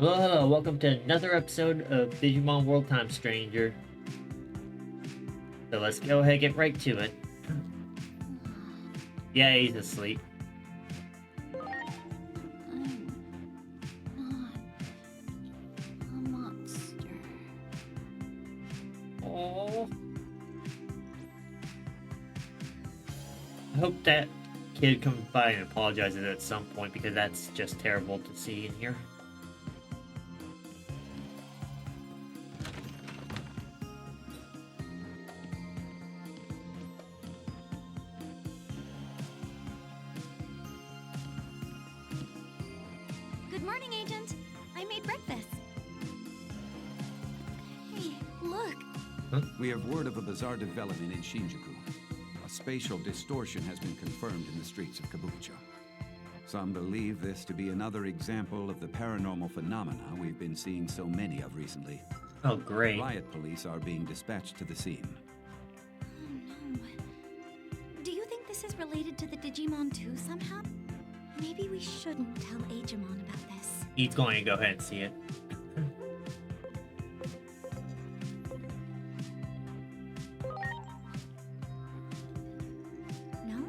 Hello, welcome to another episode of Digimon World Time Stranger. So let's go ahead and get right to it. Yeah, he's asleep. I'm not a monster. Oh. I hope that kid comes by and apologizes at some point because that's just terrible to see in here. Good morning, Agent. I made breakfast. Hey, look. We have word of a bizarre development in Shinjuku. A spatial distortion has been confirmed in the streets of Kabukicho. Some believe this to be another example of the paranormal phenomena we've been seeing so many of recently. Oh, great. Riot police are being dispatched to the scene. Oh, no. Do you think this is related to the Digimon too somehow? Maybe we shouldn't tell Agumon about this. He's going to go ahead and see it. No?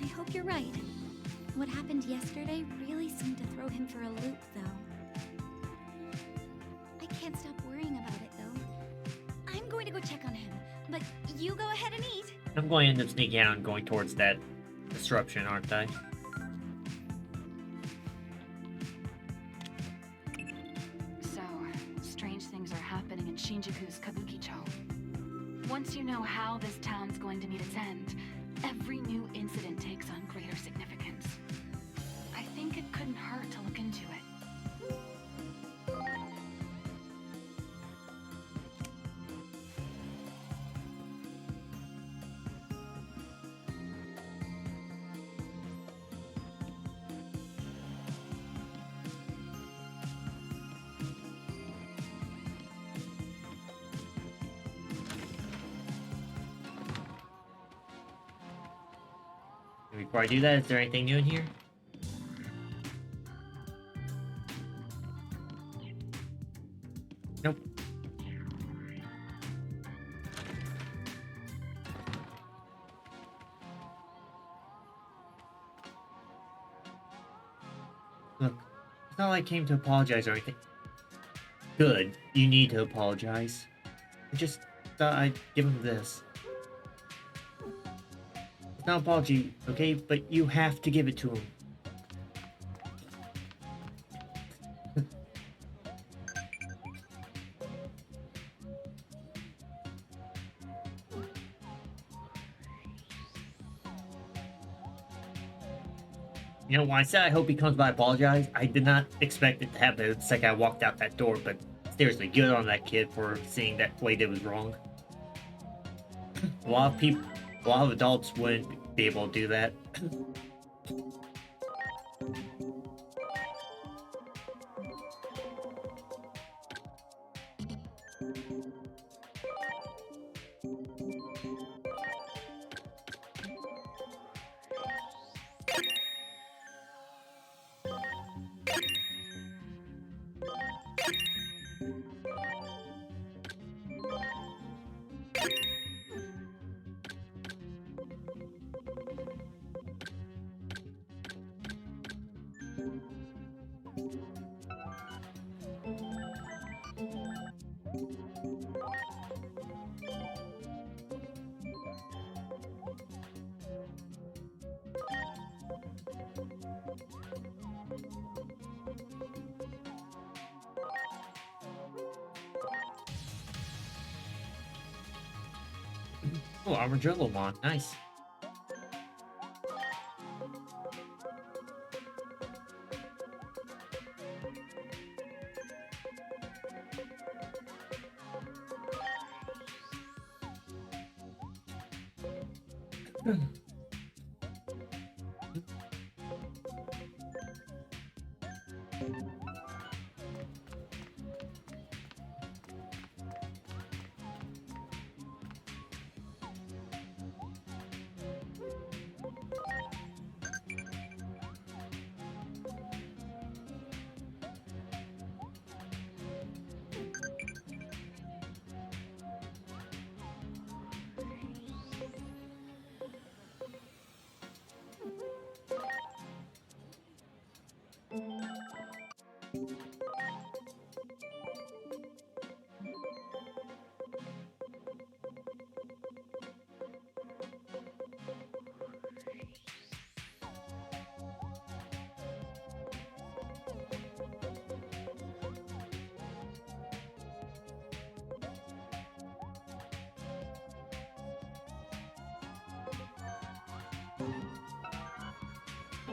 I hope you're right. What happened yesterday really seemed to throw him for a loop, though. I can't stop worrying about it, though. I'm going to go check on him, but you go ahead and eat. I'm going to end up sneaking out and going towards that disruption, aren't I? So, strange things are happening in Shinjuku's Kabukicho. Once you know how this town's going to meet its end, every new incident takes on greater significance. I think it couldn't hurt to look into it. Before I do that, is there anything new in here? Nope. Look, it's not like I came to apologize or anything. Good, you need to apologize. I just thought I'd give him this. It's not an apology, okay? But you have to give it to him. You know, when I said I hope he comes by and apologize, I did not expect it to happen the second I walked out that door, but seriously, good on that kid for seeing that what he did was wrong. A lot of people, a lot of adults wouldn't be able to do that. Oh, Armadillomon, nice.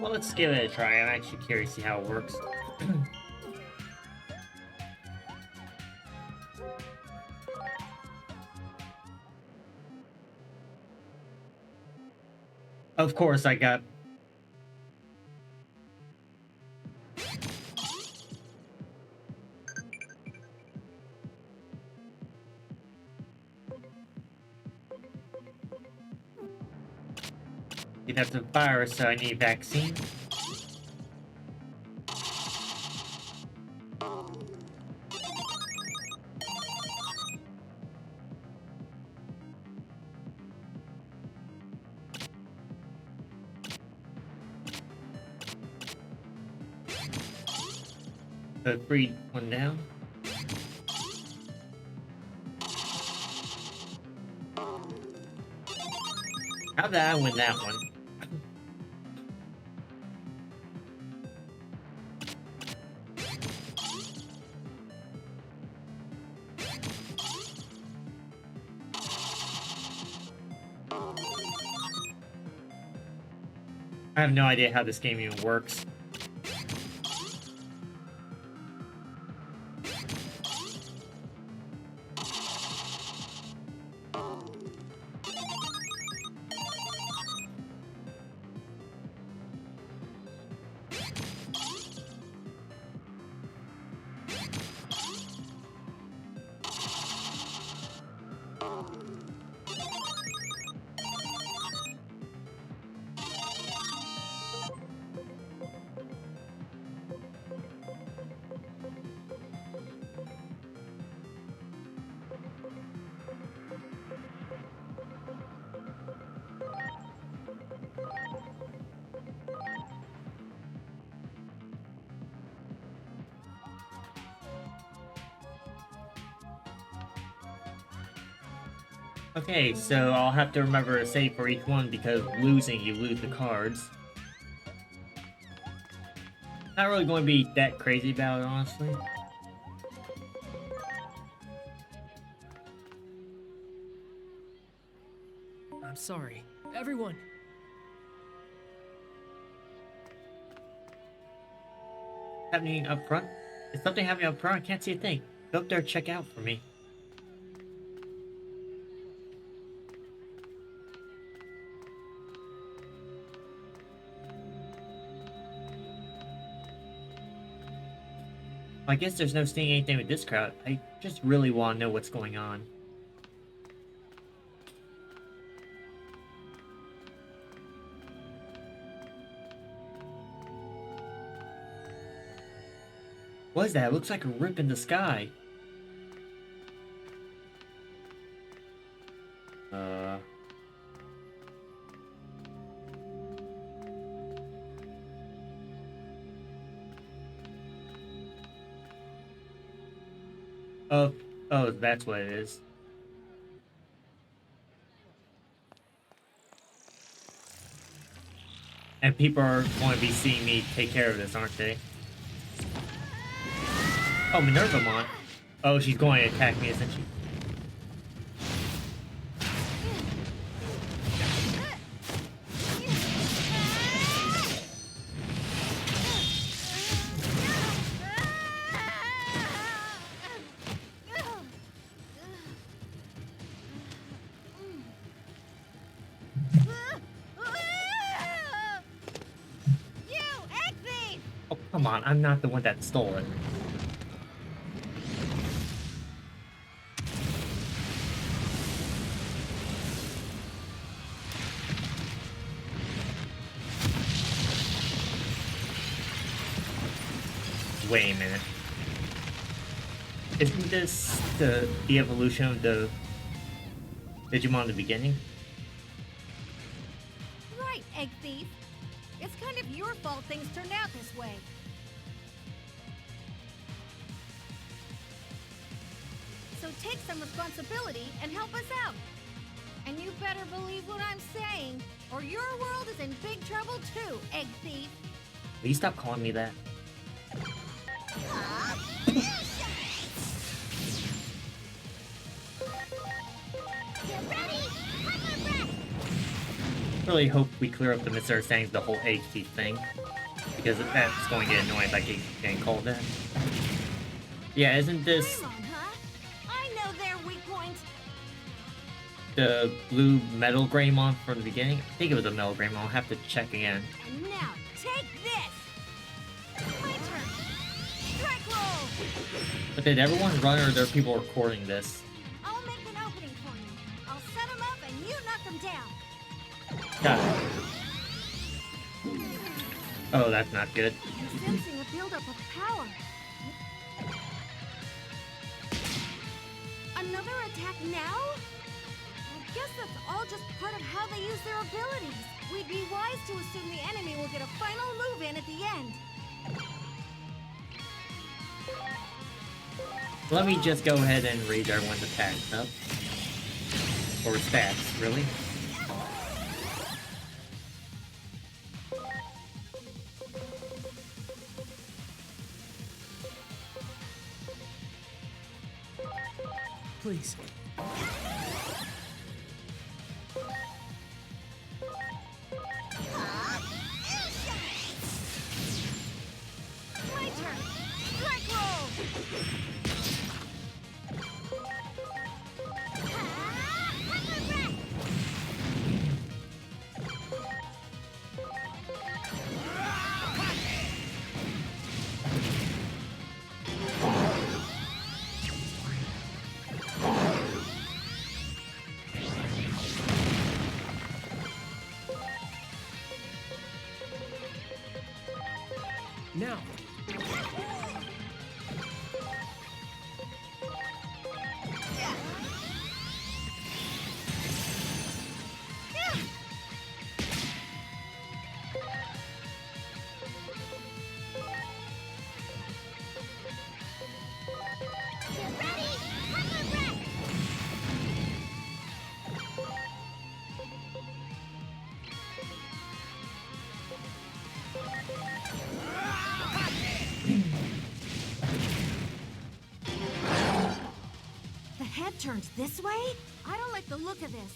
Well, let's give it a try. I'm actually curious to see how it works. Of course, I got... You'd have the virus, so I need vaccine. So breed one down. How did I win that one? I have no idea how this game even works. Okay, so I'll have to remember to save for each one because losing, you lose the cards. Not really going to be that crazy about it, honestly. I'm sorry. Everyone! Happening up front? Is something happening up front? I can't see a thing. Go up there and check out for me. I guess there's no seeing anything with this crowd. I just really want to know what's going on. What is that? It looks like a rip in the sky. Oh, that's what it is. And people are going to be seeing me take care of this, aren't they? Oh, Minervamon. Oh, she's going to attack me, isn't she? Oh, come on. I'm not the one that stole it. Wait a minute. Isn't this the evolution of the Digimon in the beginning? Right, Egg Thief. It's kind of your fault things turned out this way. So take some responsibility and help us out. And you better believe what I'm saying, or your world is in big trouble too, egg thief. Will you stop calling me that? Get ready! Hold my breath! Really hope we clear up the misunderstandings of the whole HT thing. Because that's going to get annoying if I keep getting called that. Yeah, isn't this Greymon, huh? I know their weak points. the blue metal Greymon from the beginning? I think it was a metal Greymon. I'll have to check again. And now, take this! My turn! Strike roll! But did everyone run, or are there people recording this? I'll make an opening for you. I'll set them up and you knock them down. Got it. Oh, that's not good. I'm sensing a buildup of power. Another attack now? I guess that's all just part of how they use their abilities. We'd be wise to assume the enemy will get a final move in at the end. Let me just go ahead and read everyone's attacks up. Or stats, really. Please. My turn! Strike roll! Now. Get ready! Hold my breath! The head turns this way? I don't like the look of this.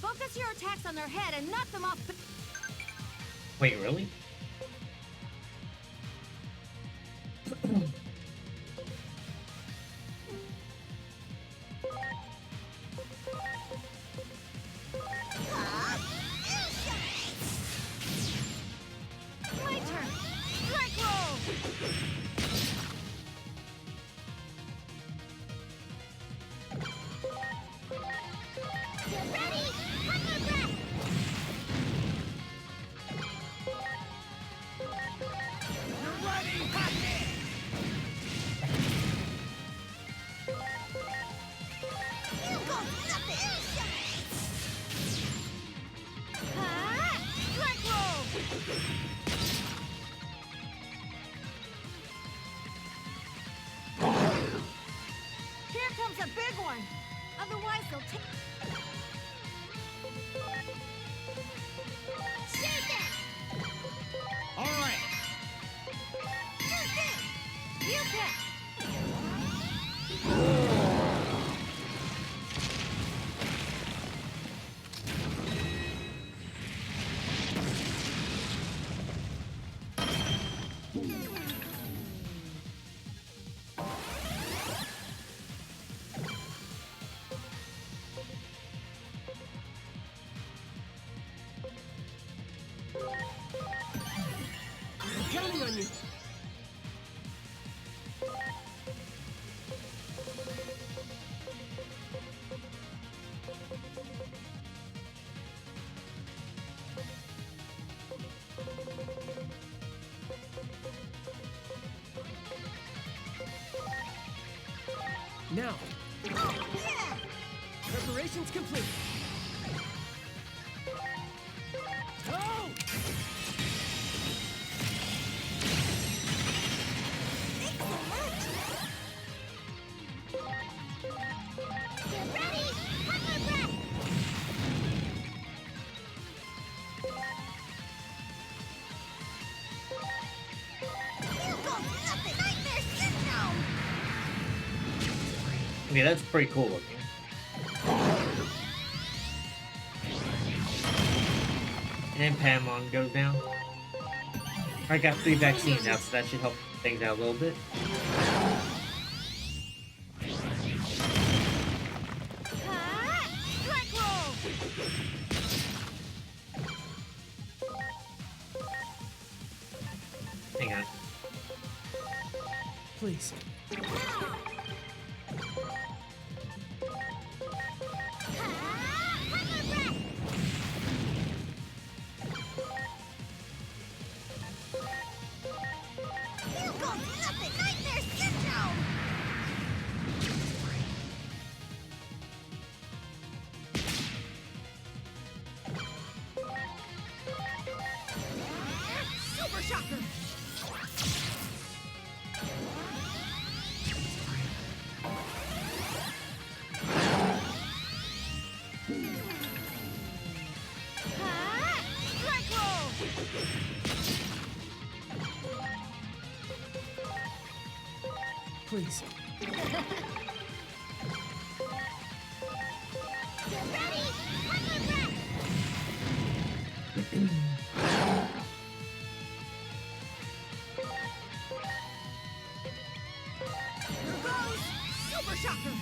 Focus your attacks on their head and knock them off. Wait, really? My turn! Strike roll! Get ready! Hold my breath! You got nothing! Strike roll! Here comes a big one! Otherwise they'll take... Shoot it! All right. Shoot it! You pick! I'm counting on you. Now. Oh, yeah! Preparations complete. Go! Thanks so much! Okay, that's pretty cool looking. And Paimon goes down. I got 3 vaccines now, so that should help things out a little bit. Strike roll! Hang on. Please. Super Shocker! Strike roll! Please. Get ready! Hyper breath! Here goes Super Shocker!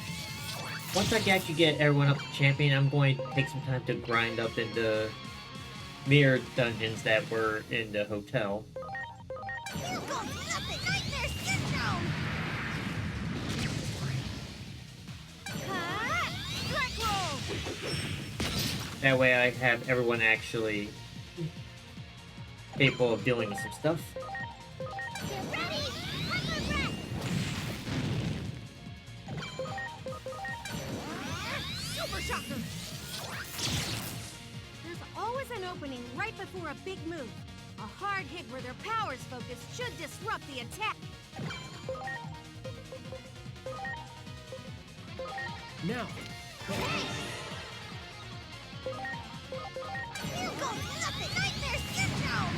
Once I can actually get everyone up to champion, I'm going to take some time to grind up in the mirror dungeons that were in the hotel. You got nothing! Nightmare Syndrome! Strike roll! That way I have everyone actually capable of dealing with some stuff. Get ready! Hyper breath! Super Shocker! There's always an opening right before a big move. A hard hit where their power's focused should disrupt the attack. Now. You got nothing! Nightmare Syndrome!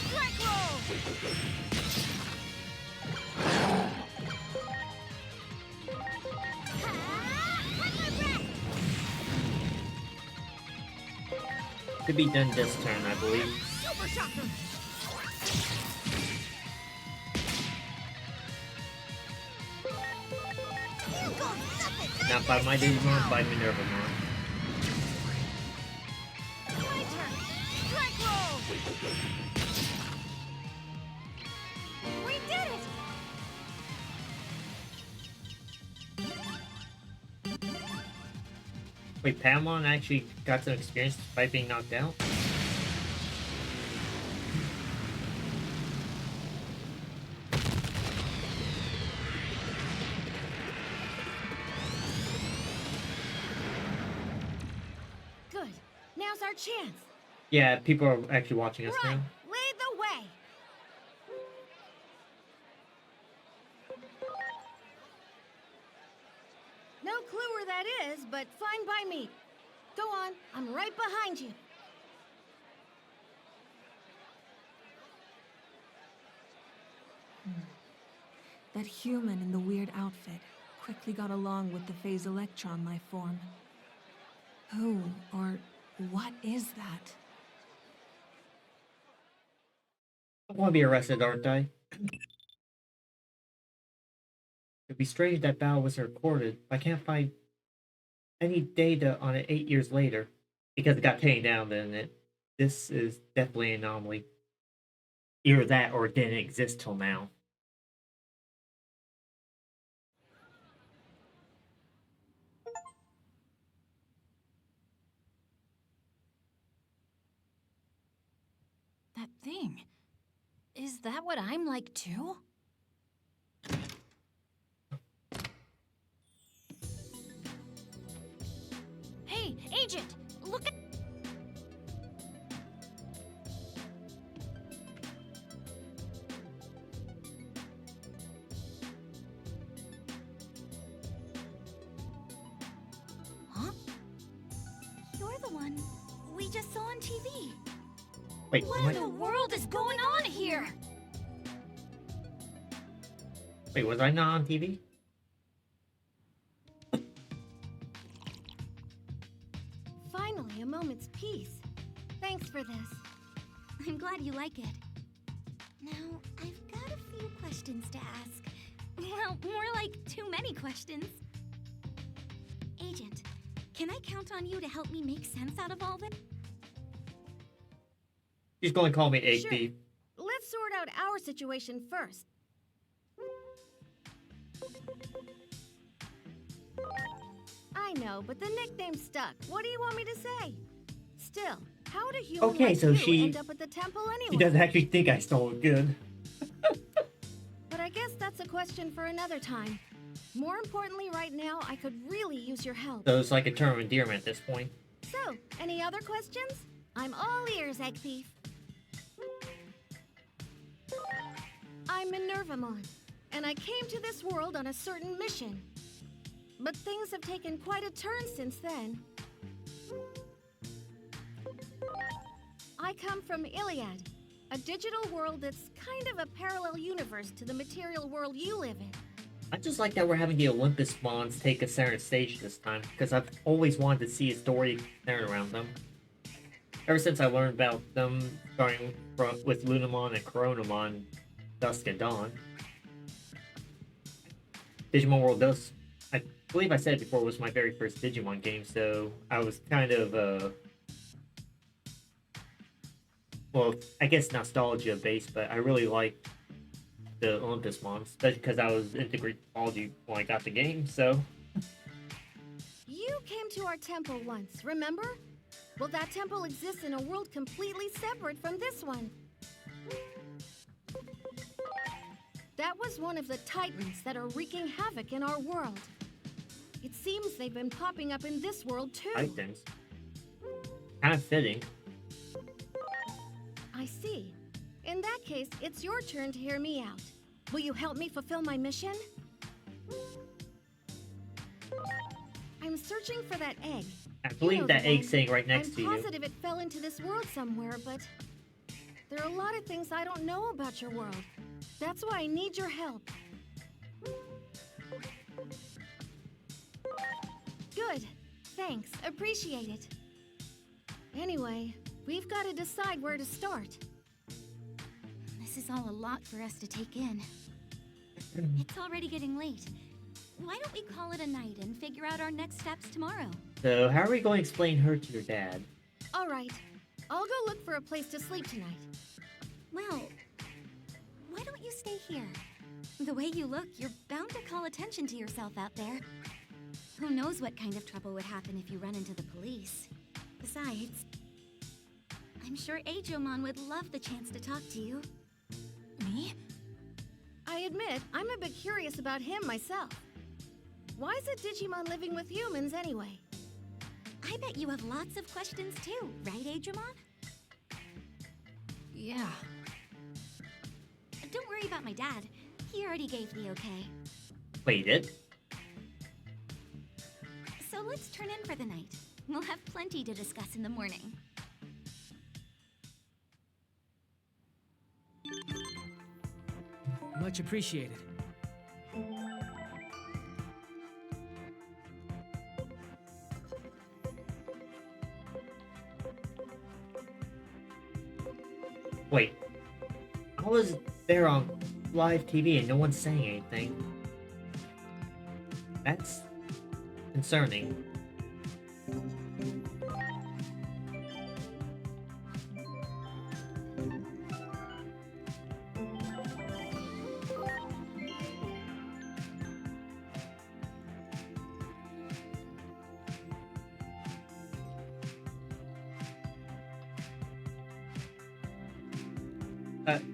Strike roll! Hyper breath! To be done this turn, I believe. Super Shocker! You got nothing! Not by my Digimon, by Minervamon. My turn! Strike roll! We did it! Wait, Paimon actually got some experience despite being knocked out? Good. Now's our chance. Yeah, people are actually watching us now. Run! Lead the way! No clue where that is, but fine by me. Go on, I'm right behind you. That human in the weird outfit quickly got along with the phase electron life form. Who or what is that? I want to be arrested, aren't I? It'd be strange that battle was recorded. I can't find any data on it 8 years later. Because it got taken down, then this is definitely an anomaly. Either that or it didn't exist till now. That thing. Is that what I'm like too? Hey, Agent! Look at... Huh? You're the one we just saw on TV. Wait, What in the world is going on here? Wait, was I not on TV? Finally, a moment's peace. Thanks for this. I'm glad you like it. Now, I've got a few questions to ask. Well, more like too many questions. Agent, can I count on you to help me make sense out of all this? She's going to call me Egg Sure. Thief. Let's sort out our situation first. I know, but the nickname stuck. What do you want me to say? Still, how do humans Okay, like so you she- end up at the temple anyway? She doesn't actually think I stole it good. But I guess that's a question for another time. More importantly, right now, I could really use your help. So it's like a term of endearment at this point. So, any other questions? I'm all ears, Egg Thief. I'm Minervamon, and I came to this world on a certain mission. But things have taken quite a turn since then. I come from Iliad, a digital world that's kind of a parallel universe to the material world you live in. I just like that we're having the Olympus Mons take a center stage this time, because I've always wanted to see a story centered around them. Ever since I learned about them, starting with Lunamon and Coronamon, Dusk and Dawn. Digimon World does, I believe I said it before, was my very first Digimon game, so I was kind of, well, I guess nostalgia based, but I really liked the Olympus Mons, especially because I was into Greek mythology when I got the game, so... You came to our temple once, remember? Well, that temple exists in a world completely separate from this one. That was one of the titans that are wreaking havoc in our world. It seems they've been popping up in this world too. Titans. Kind of fitting. I see. In that case, it's your turn to hear me out. Will you help me fulfill my mission? I'm searching for that egg. I believe that the egg's one. sitting right next I'm to you. positive it fell into this world somewhere, but there are a lot of things I don't know about your world. That's why I need your help. Good. Thanks. Appreciate it. Anyway, we've got to decide where to start. This is all a lot for us to take in. It's already getting late. Why don't we call it a night and figure out our next steps tomorrow? So, how are we going to explain her to your dad? All right. I'll go look for a place to sleep tonight. Well, why don't you stay here? The way you look, you're bound to call attention to yourself out there. Who knows what kind of trouble would happen if you run into the police. Besides, I'm sure Agumon would love the chance to talk to you. Me? I admit, I'm a bit curious about him myself. Why is a Digimon living with humans anyway? I bet you have lots of questions too, right, Agumon? Yeah. Don't worry about my dad. He already gave the okay. Wait, it? So let's turn in for the night. We'll have plenty to discuss in the morning. Much appreciated. Wait. I was there on live TV and no one's saying anything. That's concerning.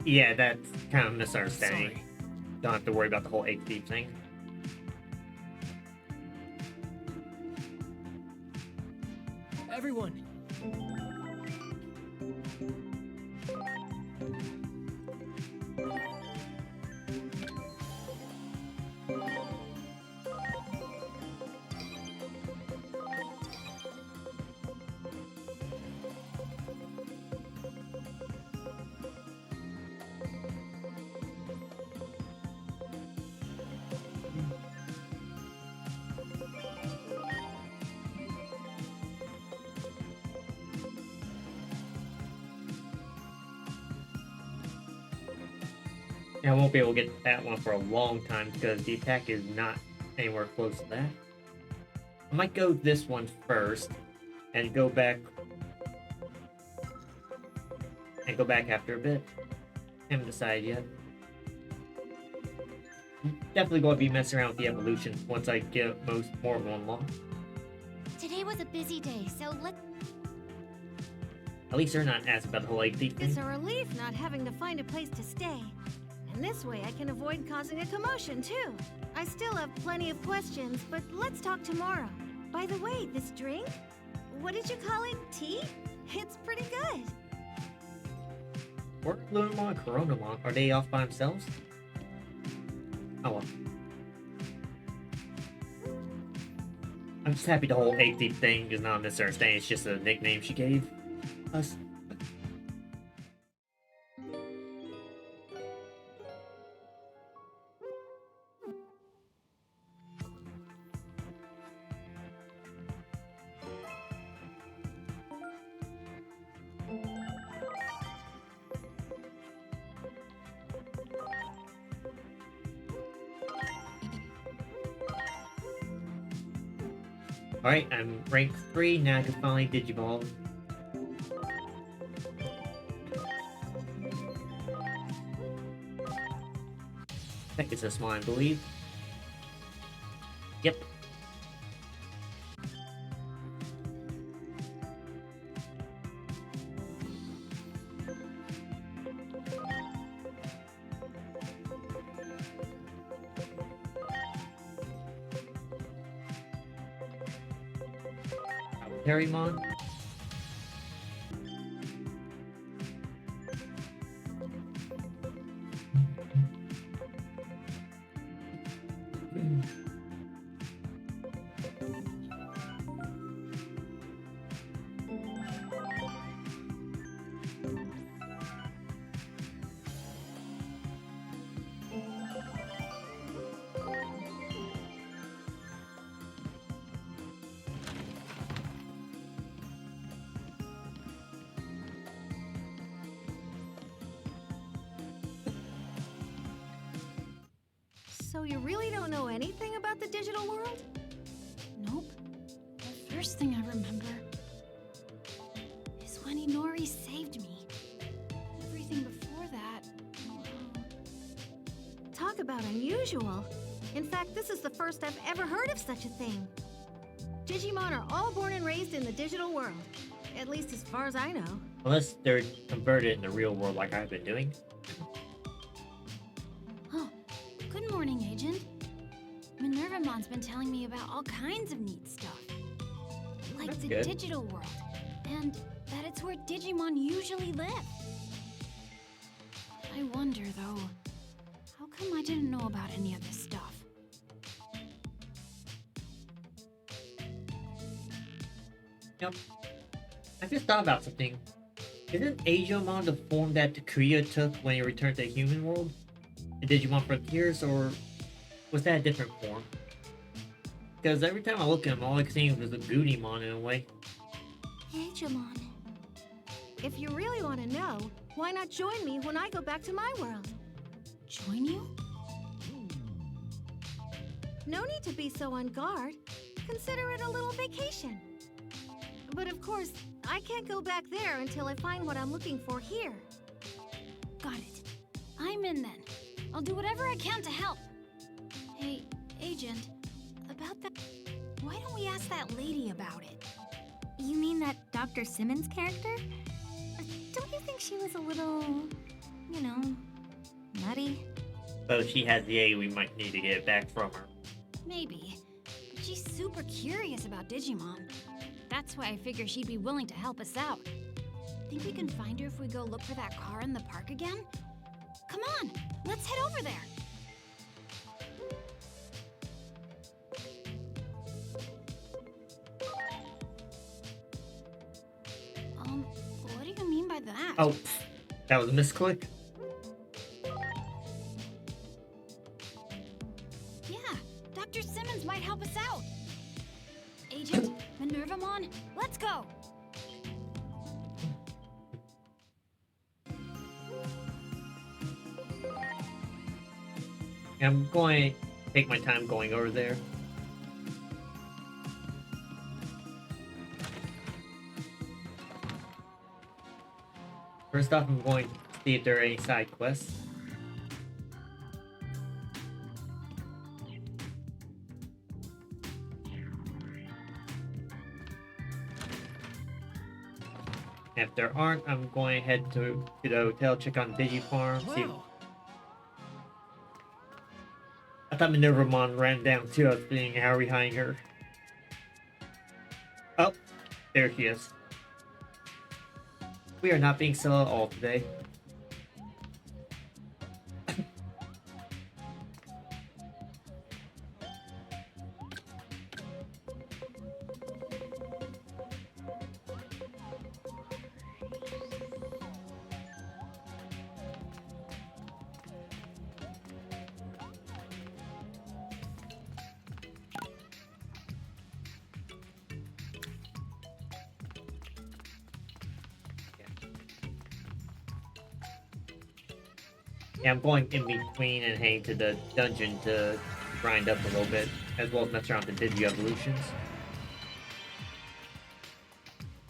Yeah, that's kind of a misunderstanding. Sorry. Don't have to worry about the whole egg thief thing. Everyone, And I won't be able to get that one for a long time because the attack is not anywhere close to that. I might go this one first and go back after a bit. Haven't decided yet. Definitely going to be messing around with the evolution once I get more of one unlocked. Today was a busy day, so let's... At least they're not asking about the whole egg thief It's thing. a relief not having to find a place to stay. And this way I can avoid causing a commotion, too. I still have plenty of questions, but let's talk tomorrow. By the way, this drink? What did you call it? Tea? It's pretty good. Were Lunamon and Coronamon, are they off by themselves? Oh well. I'm just happy the whole egg thief thing is not a misunderstanding, it's just a nickname she gave us. Alright, I'm rank 3, now I can finally Digimon. I think it's this one, I believe. Yep. Harrymon. So you really don't know anything about the digital world? Nope. The first thing I remember is when Inori saved me. Everything before that, well... Talk about unusual. In fact, this is the first I've ever heard of such a thing. Digimon are all born and raised in the digital world. At least as far as I know. Unless they're converted in the real world like I've been doing. Oh, good morning, Agent. Minervamon's been telling me about all kinds of neat stuff. Like That's the good. digital world. And that it's where Digimon usually live. I wonder, though, how come I didn't know about any of this stuff? Yep. I just thought about something. Isn't Agumon the form that Takuya took when he returned to the human world? In Digimon Frontiers, or was that a different form? Because every time I look at him, all I can see was a Goodymon in a way. Agumon. If you really want to know, why not join me when I go back to my world? Join you? No need to be so on guard. Consider it a little vacation. But of course, I can't go back there until I find what I'm looking for here. Got it. I'm in then. I'll do whatever I can to help. Hey, Agent, about that... Why don't we ask that lady about it? You mean that Dr. Simmons character? Don't you think she was a little... you know... nutty? But if she has the A, we might need to get it back from her. Maybe. But she's super curious about Digimon. That's why I figure she'd be willing to help us out. Think we can find her if we go look for that car in the park again? Come on, let's head over there. What do you mean by that? Oh, that was a misclick. Yeah, Dr. Simmons might help us out. Agent, Minervamon, let's go! I'm going to take my time going over there. First off, I'm going to see if there are any side quests. If there aren't, I'm going to head to the hotel, check on Digi Farm, see. Wow. I thought Minervamon ran down too. I was seeing how behind her. Oh, there she is. We are not being slow at all today. Yeah, I'm going in between and heading to the dungeon to grind up a little bit, as well as mess around with the Digi evolutions.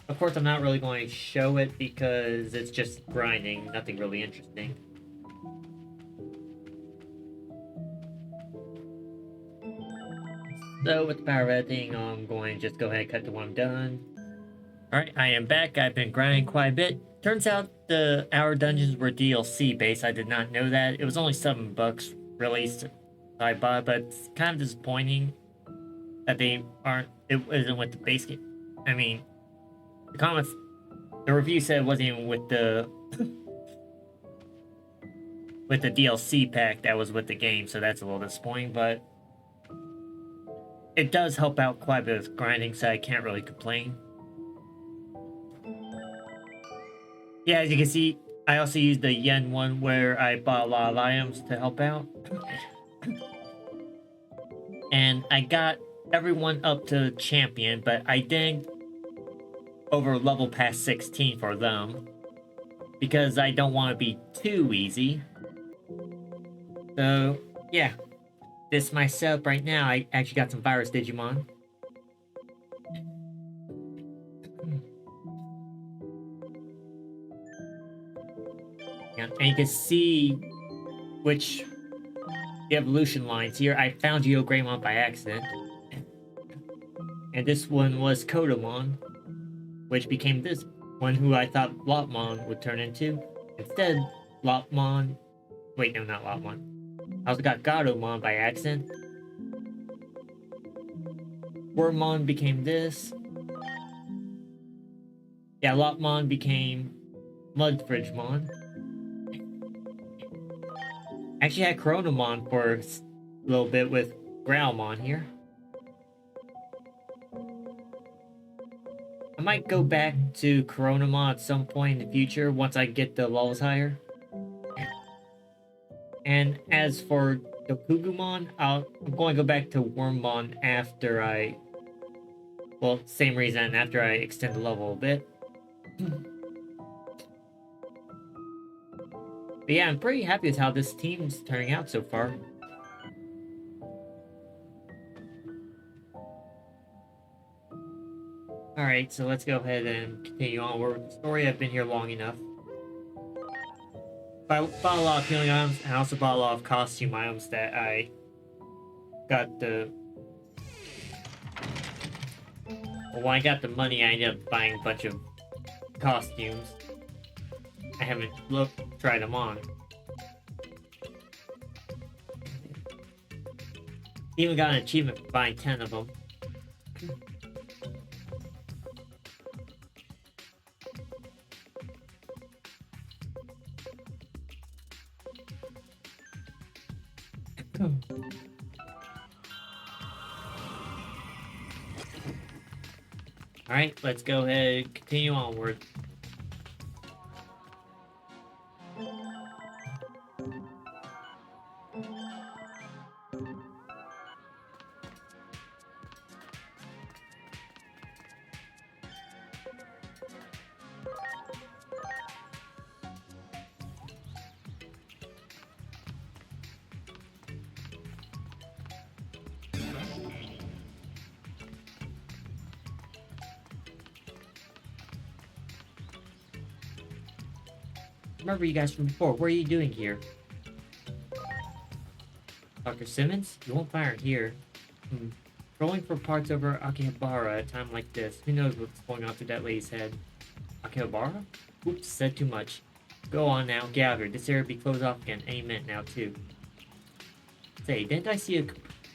Of course, I'm not really going to show it because it's just grinding, nothing really interesting. So, with the power of editing, I'm going to just go ahead and cut to when I'm done. Alright, I am back. I've been grinding quite a bit. Turns out the hour dungeons were DLC based. I did not know that. It was only $7 released. I bought, but it's kind of disappointing that they aren't. It isn't with the base game. I mean, the comments, the review said it wasn't even with the with the DLC pack that was with the game, so that's a little disappointing. But it does help out quite a bit with grinding, so I can't really complain. Yeah, as you can see, I also used the yen one where I bought a lot of items to help out. And I got everyone up to champion, but I didn't over level past 16 for them. Because I don't want to be too easy. So, yeah. This is my setup right now. I actually got some virus Digimon. And you can see which evolution lines here. I found Greymon by accident. And this one was Gatomon, which became this one who I thought Lotmon would turn into. Instead, Lotmon... Wait, no, not Lotmon. I also got Gatomon by accident. Wormmon became this. Yeah, Lotmon became Mudfridgemon. Actually had Chronomon for a little bit with Growlmon here. I might go back to Chronomon at some point in the future once I get the levels higher. And as for the Agumon, I'm going to go back to Wormmon after I... Well, same reason, after I extend the level a bit. But yeah, I'm pretty happy with how this team's turning out so far. Alright, so let's go ahead and continue on with the story. I've been here long enough. I bought a lot of healing items, and I also bought a lot of costume items that I got the... Well, when I got the money, I ended up buying a bunch of costumes. I haven't tried them on. Even got an achievement for buying 10 of them. Alright, let's go ahead and continue onward. remember you guys from before. What are you doing here? Dr. Simmons? You won't find her here. Trolling for parts over Akihabara at a time like this. Who knows what's going on through that lady's head? Akihabara? Oops, said too much. Go on now, gather. This area will be closed off again any minute now, too. Say, didn't I see a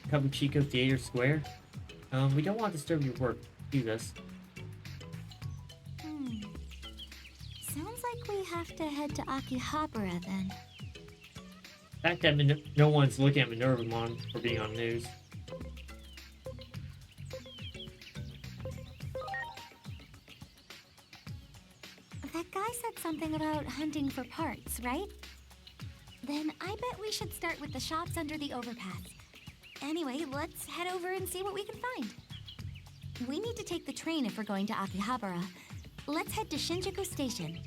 Kabuchiko Theater Square? We don't want to disturb your work. Do this. Sounds like we have to head to Akihabara then. The fact that no one's looking at Minervamon for being on news. That guy said something about hunting for parts, right? Then I bet we should start with the shops under the overpass. Anyway, let's head over and see what we can find. We need to take the train if we're going to Akihabara. Let's head to Shinjuku Station.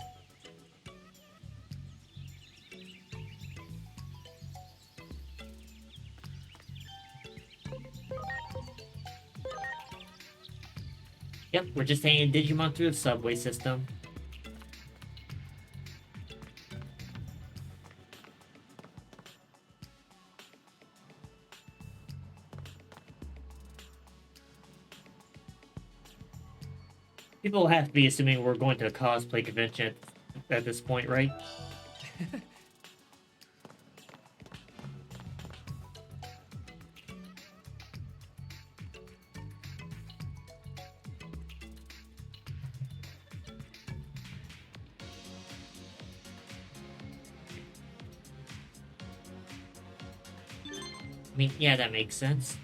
Yep, we're just taking Digimon through the subway system. People have to be assuming we're going to a cosplay convention at this point, right? I mean, yeah, that makes sense.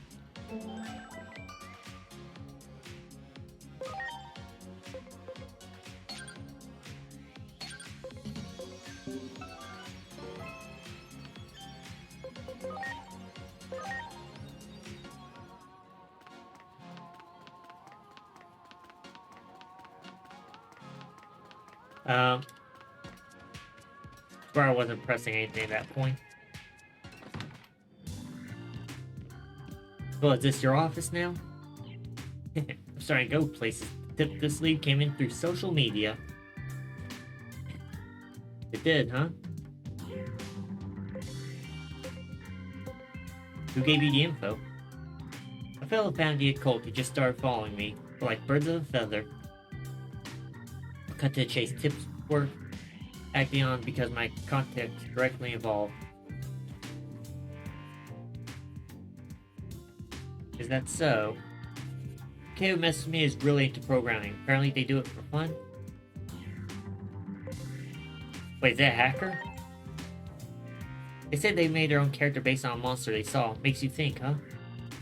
Where I wasn't pressing anything at that point. Well, is this your office now? I'm starting to go places. This lead came in through social media. It did, huh? Who gave you the info? A fellow found the occult who just started following me. We're like birds of a feather. Cut to the chase. Tips were acting on because my contacts directly involved. Is that so? The kid who messaged me is really into programming. Apparently they do it for fun. Wait, is that a hacker? They said they made their own character based on a monster they saw. Makes you think, huh?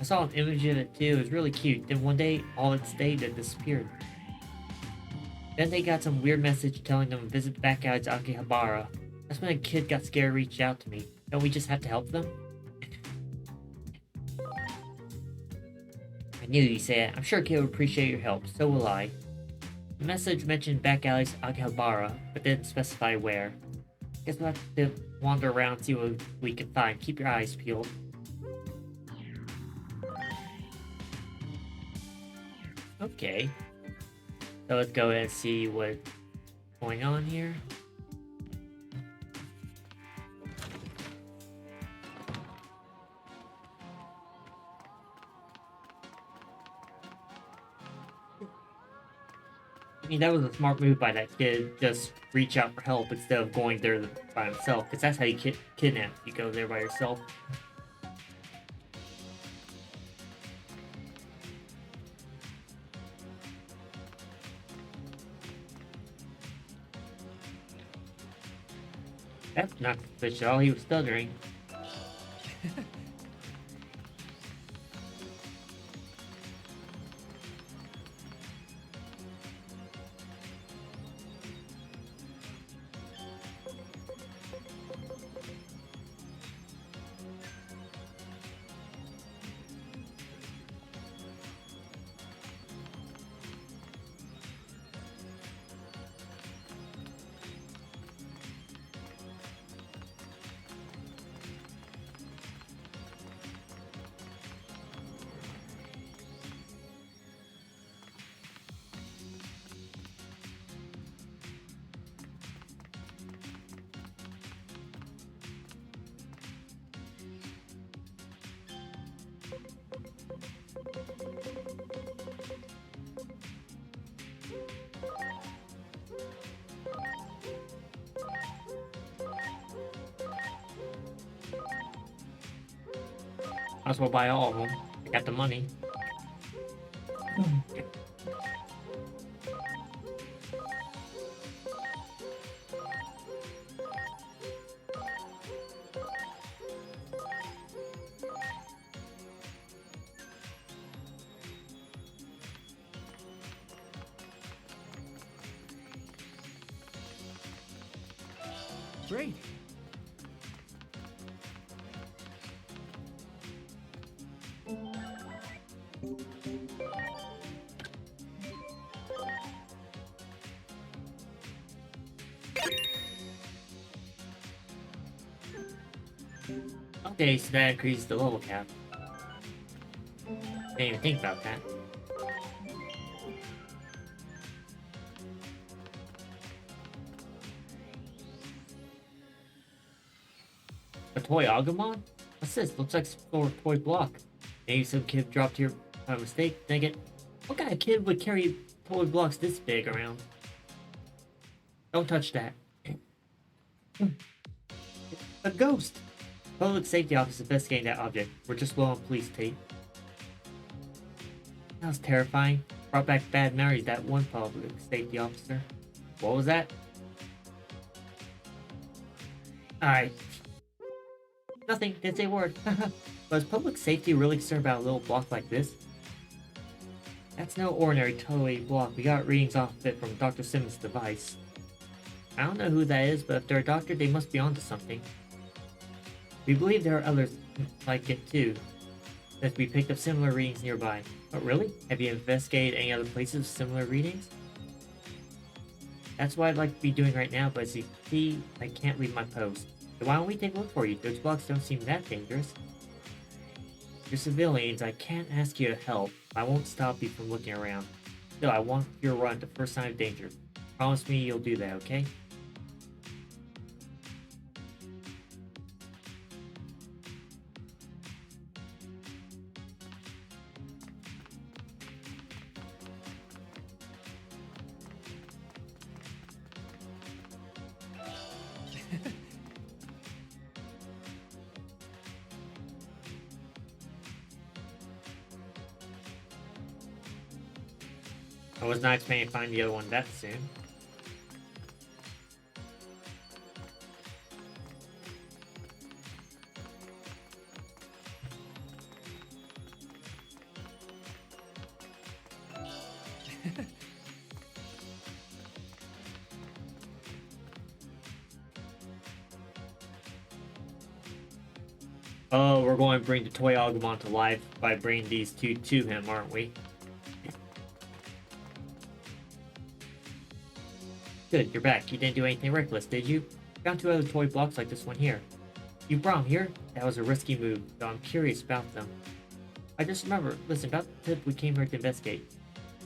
I saw an image of it too. It was really cute. Then one day, all its data disappeared. Then they got some weird message telling them to visit back out to Akihabara. That's when a kid got scared and reached out to me. Don't we just have to help them? I knew you said it. I'm sure kid would appreciate your help. So will I. The message mentioned back alleys Akihabara, but didn't specify where. Guess we'll have to wander around and see what we can find. Keep your eyes peeled. Okay. So let's go ahead and see what's going on here. I mean, that was a smart move by that kid. Just reach out for help instead of going there by himself. Because that's how you kidnap. You go there by yourself. That's not suspicious at all. He was stuttering. Might as well buy all of them. I got the money. Great. Okay, so that increases the level cap. Didn't even think about that. A toy Agumon? What's this? Looks like some toy block. Maybe some kid dropped here by mistake. Dang it. What kind of kid would carry toy blocks this big around? Don't touch that. A ghost! Public safety officer investigating that object. We're just low on police tape. That was terrifying. Brought back bad memories, that one public safety officer. What was that? Alright. Nothing, didn't say a word. But is public safety really concerned about a little block like this? That's no ordinary toy block. We got readings off of it from Dr. Simmons' device. I don't know who that is, but if they're a doctor, they must be onto something. We believe there are others like it too, since we picked up similar readings nearby. But really? Have you investigated any other places with similar readings? That's what I'd like to be doing right now, but as you see, I can't leave my post. So why don't we take a look for you? Those blocks don't seem that dangerous. You're civilians, I can't ask you to help. I won't stop you from looking around. Still, I want you to run at the first sign of danger. Promise me you'll do that, okay? I was not expecting to find the other one that soon. Oh, we're going to bring the toy Agumon to life by bringing these two to him, aren't we? Good, you're back. You didn't do anything reckless, did you? Found two other toy blocks like this one here. You brought them here? That was a risky move, though I'm curious about them. I just remember, listen, about the tip we came here to investigate.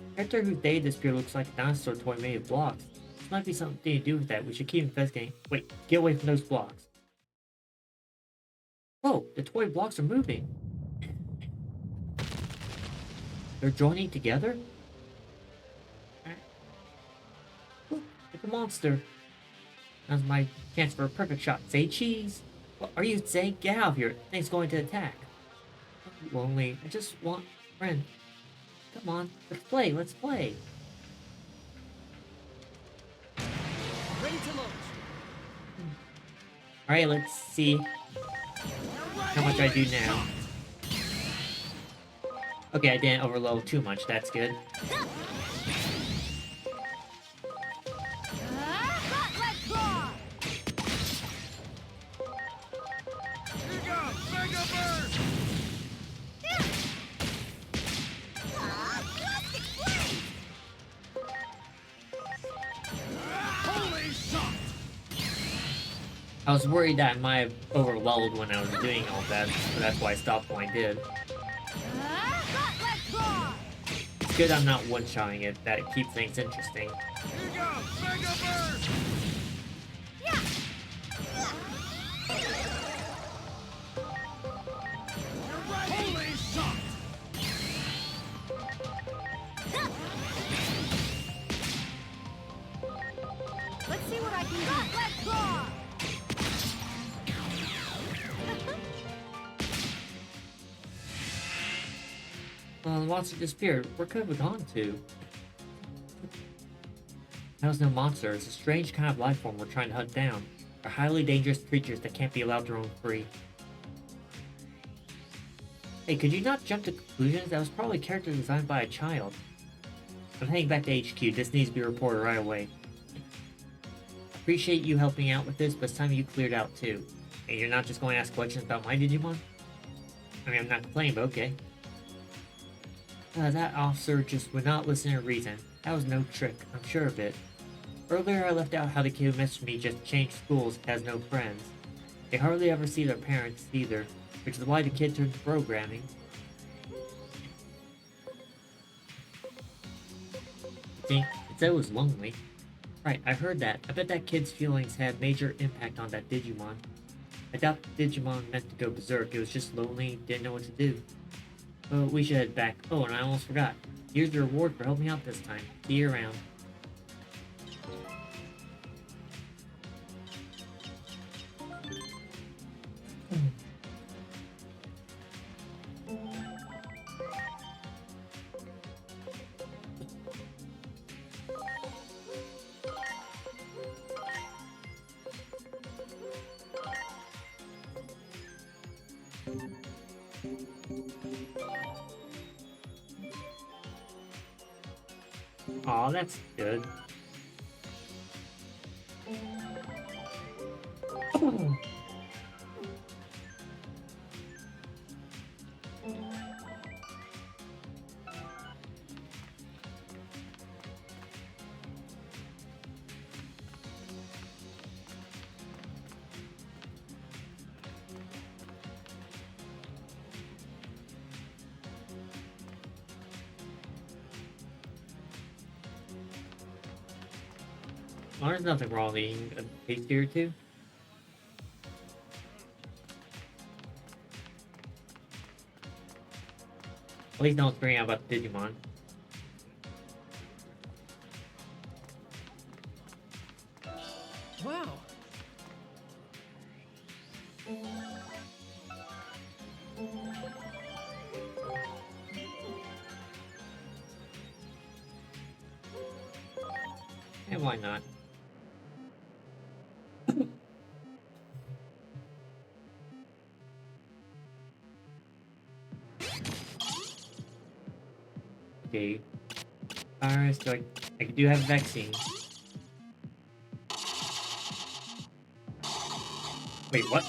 The character whose day disappeared looks like a dinosaur toy made of blocks. This might be something to do with that. We should keep investigating. Wait, get away from those blocks. Whoa, the toy blocks are moving. They're joining together? Look, it's a monster. Now's my chance for a perfect shot. Say cheese. What are you saying? Get out of here. Thing's going to attack. I'm lonely. I just want a friend. Come on, let's play. Let's play. Ready to launch. Alright, let's see how much I do now. Okay, I didn't overload too much. That's good. I was worried that I might have overleveled when I was doing all that, so that's why I stopped when I did. It's good I'm not one-shotting it, that keeps things interesting. Let's see what I can do. Let's go! The monster disappeared. Where could it have gone to? That was no monster. It's a strange kind of life form we're trying to hunt down. They're highly dangerous creatures that can't be allowed to roam free. Hey, could you not jump to conclusions? That was probably a character designed by a child. I'm heading back to HQ. This needs to be reported right away. Appreciate you helping out with this, but it's time you cleared out too. And you're not just going to ask questions about my Digimon? I mean, I'm not complaining, but okay. That officer just would not listen or reason. That was no trick, I'm sure of it. Earlier I left out how the kid who messaged me just changed schools and has no friends. They hardly ever see their parents either, which is why the kid turned to programming. See, it said it was lonely. Right, I heard that. I bet that kid's feelings had major impact on that Digimon. I doubt the Digimon meant to go berserk, it was just lonely, didn't know what to do. But we should head back. Oh, and I almost forgot. Here's the reward for helping out this time. See you around. Aw, that's good. Well, there's nothing wrong with eating a tasty or two. At least don't bring out about the Digimon. Wow. And why not? Okay. Virus, so I do have a vaccine. Wait, what?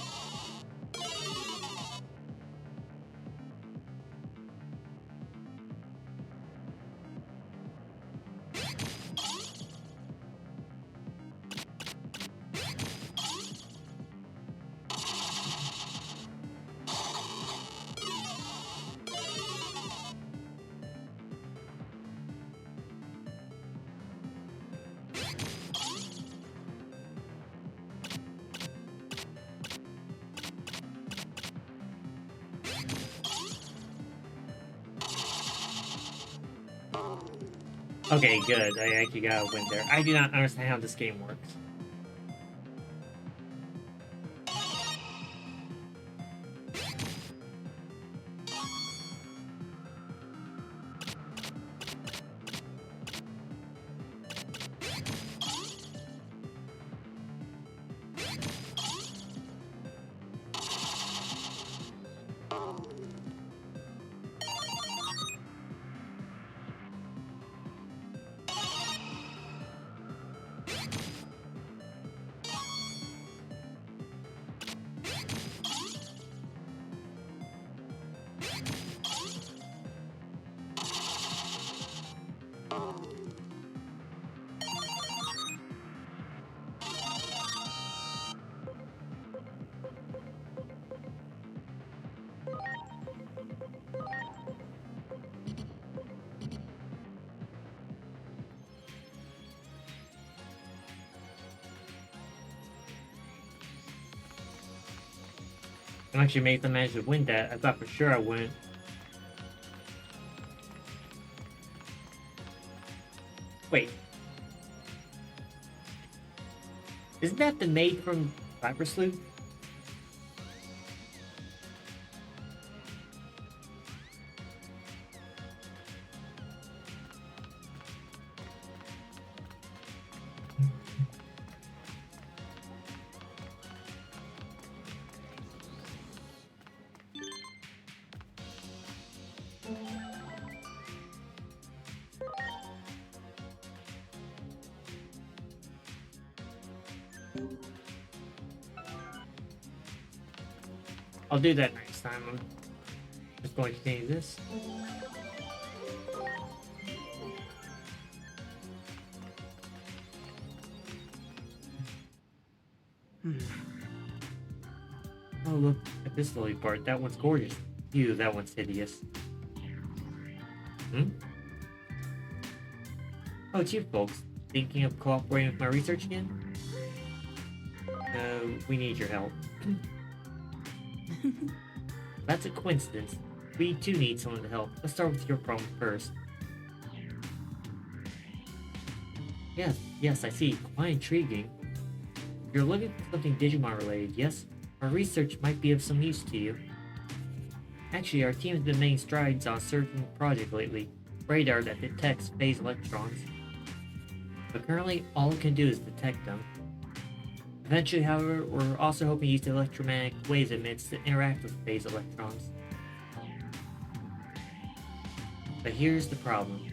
Okay, good. I actually got a win there. I do not understand how this game works. I'm actually amazed I managed to win that. I thought for sure I wouldn't. Wait. Isn't that the maid from Viper Sleuth? I'll do that next time. I'm just going to save this. Oh, look at this lily part. That one's gorgeous. Ew, that one's hideous. Hmm? Oh, it's you folks. Thinking of cooperating with my research again? We need your help. That's a coincidence. We too need someone to help. Let's start with your problem first. Yes, I see. Quite intriguing. You're looking for something Digimon related, yes? Our research might be of some use to you. Actually, our team has been making strides on a certain project lately. Radar that detects phase electrons. But currently, all it can do is detect them. Eventually, however, we're also hoping to use the electromagnetic waves it emits to interact with phase electrons. But here's the problem.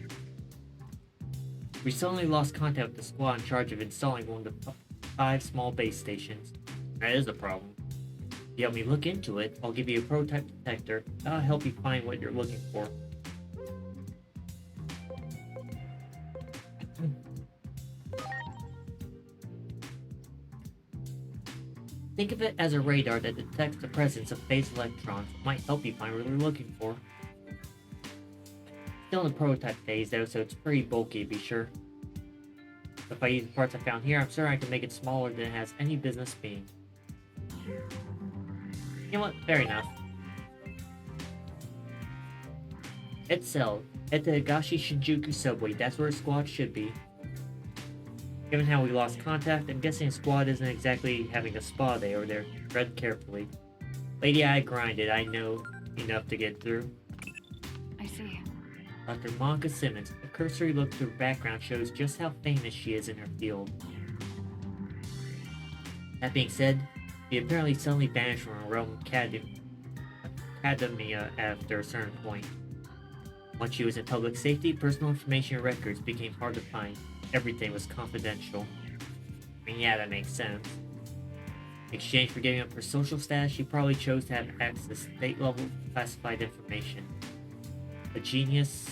We suddenly lost contact with the squad in charge of installing one of the 5 small base stations. That is a problem. If you help me look into it, I'll give you a prototype detector that'll help you find what you're looking for. Think of it as a radar that detects the presence of phase electrons. It might help you find what you're looking for. Still in the prototype phase though, so it's pretty bulky to be sure. But if I use the parts I found here, I'm certain I can make it smaller than it has any business being. You know what? Fair enough. It's settled. At the Higashi Shinjuku subway, that's where a squad should be. Given how we lost contact, I'm guessing a squad isn't exactly having a spa day over there. Tread carefully. Lady, I grinded. I know enough to get through. I see. Dr. Monica Simmons. A cursory look through her background shows just how famous she is in her field. That being said, she apparently suddenly vanished from her realm academia after a certain point. Once she was in public safety, personal information and records became hard to find. Everything was confidential. I mean, yeah, that makes sense. In exchange for giving up her social status, she probably chose to have access to state-level classified information. A genius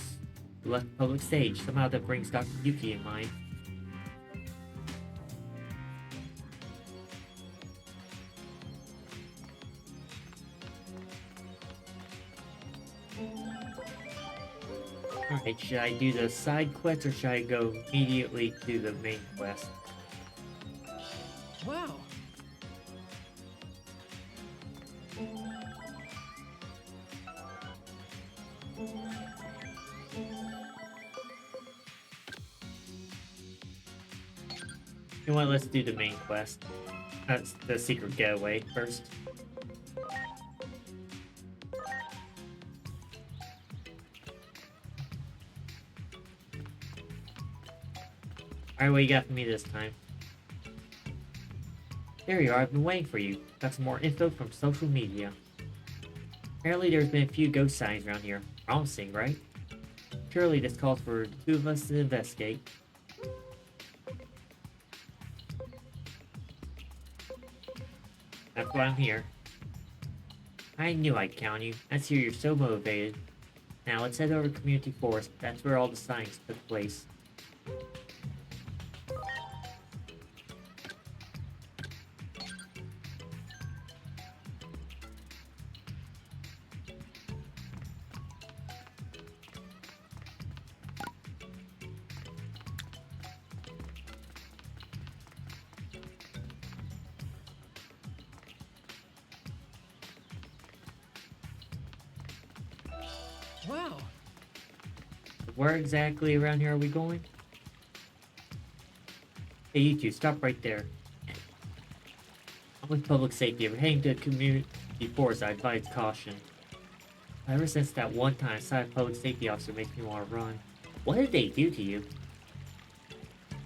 who left the public stage. Somehow that brings Dr. Yuki in mind. Alright, should I do the side quest or should I go immediately to the main quest? Wow. You know what, let's do the main quest. That's the secret getaway first. Alright, what you got for me this time? There you are, I've been waiting for you. Got some more info from social media. Apparently there's been a few ghost sightings around here. Promising, right? Surely this calls for the two of us to investigate. That's why I'm here. I knew I'd count on you. I see you're so motivated. Now let's head over to Community Forest. That's where all the sightings took place. Wow. Where exactly around here are we going? Hey, you two, stop right there. I'm with public safety. If we're heading to a community forest, I advise caution. Ever since that one time, I saw a public safety officer make me want to run. What did they do to you?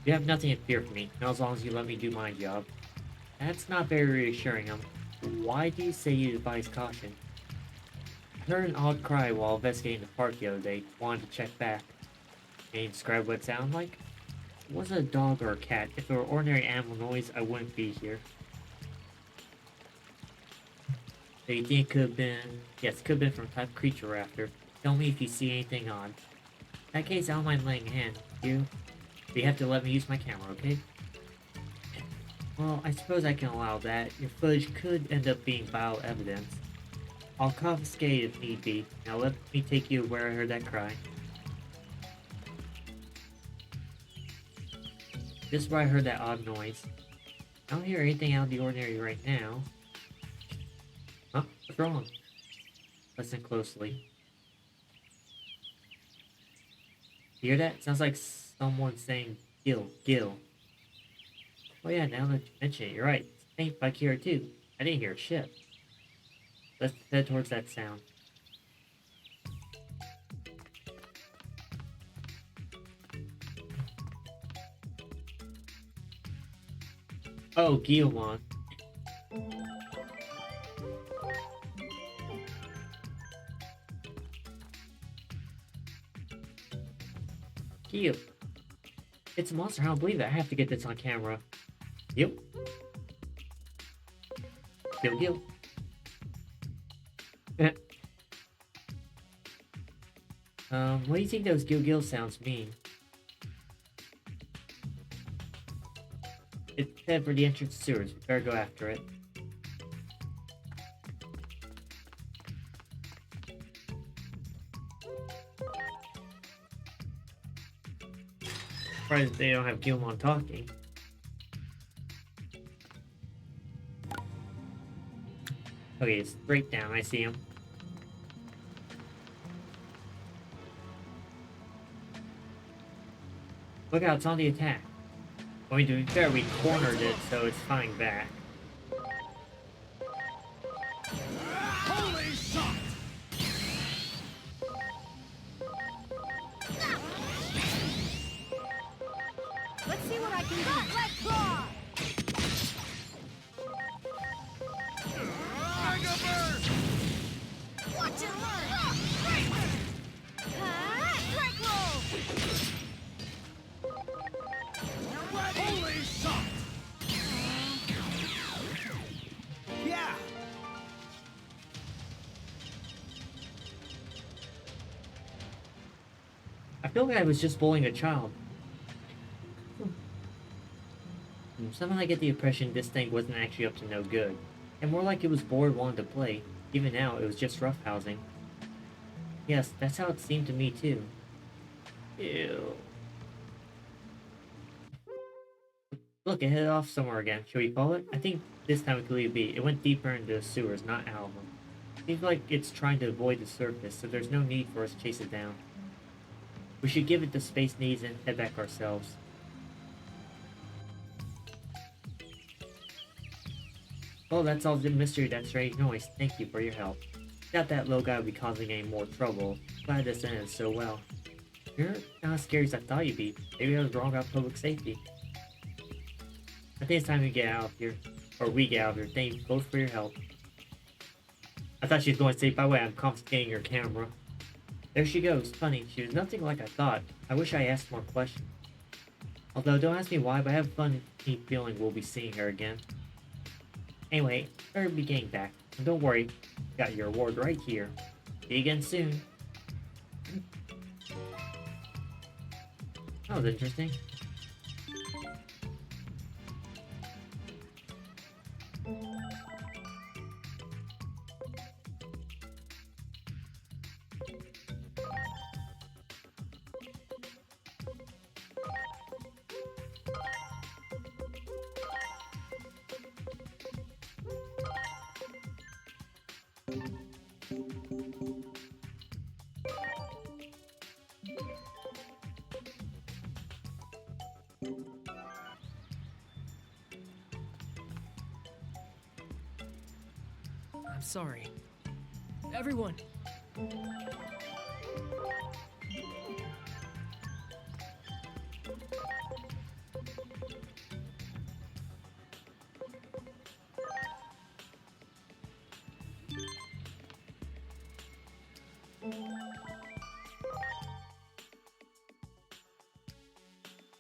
You have nothing to fear from me, not as long as you let me do my job. That's not very reassuring. Why do you say you advise caution? I heard an odd cry while investigating the park the other day. Wanted to check back. Can you describe what it sounded like? It wasn't a dog or a cat. If it were ordinary animal noise, I wouldn't be here. So you think it could have been... Yes, it could have been from type creature raptor. Tell me if you see anything odd. In that case, I don't mind laying a hand. You have to let me use my camera, okay? Well, I suppose I can allow that. Your footage could end up being bioevidence. I'll confiscate if need be. Now let me take you where I heard that cry. This is where I heard that odd noise. I don't hear anything out of the ordinary right now. Huh? What's wrong? Listen closely. You hear that? Sounds like someone saying Gil, Gil. Oh yeah, now that you mention it, you're right. It's faint back here too. I didn't hear a ship. Let's head towards that sound. Oh, Gatomon. Gil. It's a monster, I don't believe it. I have to get this on camera. Yep. Gil. What do you think those Gil sounds mean? It's head for the entrance to sewers. We better go after it. Surprised they don't have Gilmon talking. Okay, it's straight down. I see him. Look out, it's on the attack. I mean, to be fair, we cornered it, so it's flying back. Holy shot! Let's see what I can do. Let's claw! Mega Burst! Watch it learn! Break roll! Holy shot! Yeah! I feel like I was just bullying a child. Somehow I get the impression this thing wasn't actually up to no good, and more like it was bored wanting to play. Even now, it was just roughhousing. Yes, that's how it seemed to me too. Ew. Look, it headed off somewhere again. Shall we follow it? I think this time it could leave it be. It went deeper into the sewers, not out of them. Seems like it's trying to avoid the surface, so there's no need for us to chase it down. We should give it the space it needs and head back ourselves. Well, that's all the mystery, that strange noise. Thank you for your help. Doubt that little guy will be causing any more trouble. Glad this ended so well. You're not as scary as I thought you'd be. Maybe I was wrong about public safety. I think it's time we get out of here. Or we get out of here. Thank you both for your help. I thought she was going to say, by the way, I'm confiscating your camera. There she goes. Funny, she was nothing like I thought. I wish I asked more questions. Although, don't ask me why, but I have a funny feeling we'll be seeing her again. Anyway, better be getting back. And don't worry, got your reward right here. See you again soon. That was interesting. I'm sorry. Everyone!